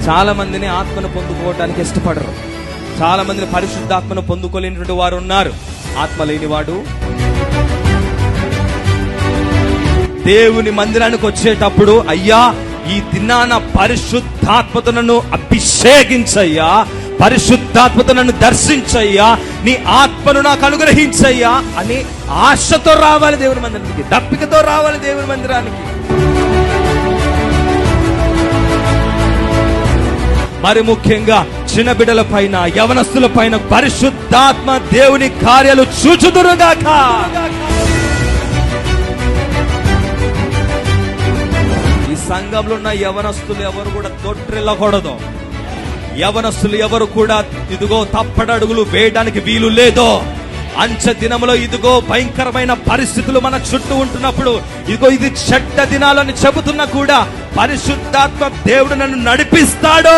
చాలా మందిని ఆత్మను పొందుకోవడానికి ఇష్టపడరు. చాలా మందిని పరిశుద్ధాత్మను పొందుకోలేనటువంటి వారు ఉన్నారు. ఆత్మ లేనివాడు దేవుని మందిరానికి వచ్చేటప్పుడు, అయ్యా ఈ దినాన పరిశుద్ధాత్మతో నన్ను అభిషేకించయ్యా, పరిశుద్ధాత్మతో నన్ను దర్శించయ్యా, నీ ఆత్మను నాకు అనుగ్రహించయ్యా అని ఆశతో రావాలి దేవుని మందిరానికి, దప్పికతో రావాలి దేవుని మందిరానికి. మరి ముఖ్యంగా చిన్న బిడ్డల పైన, యవనస్తుల పైన పరిశుద్ధాత్మ దేవుని కార్యాలు చూచుదురుగాక. ఈ సంఘంలో ఉన్న యవనస్తులు ఎవరు కూడా తొట్టిల్లకూడదు. యవనస్తులు ఎవరు కూడా ఇదిగో తప్పడడుగులు వేయడానికి వీలు లేదో. అంచె దినములో ఇదిగో భయంకరమైన పరిస్థితులు మన చుట్టూ ఉంటున్నప్పుడు, ఇదిగో ఇది చెడ్డ దినాలని చెబుతున్నా కూడా పరిశుద్ధాత్మ దేవుడు నన్ను నడిపిస్తాడు.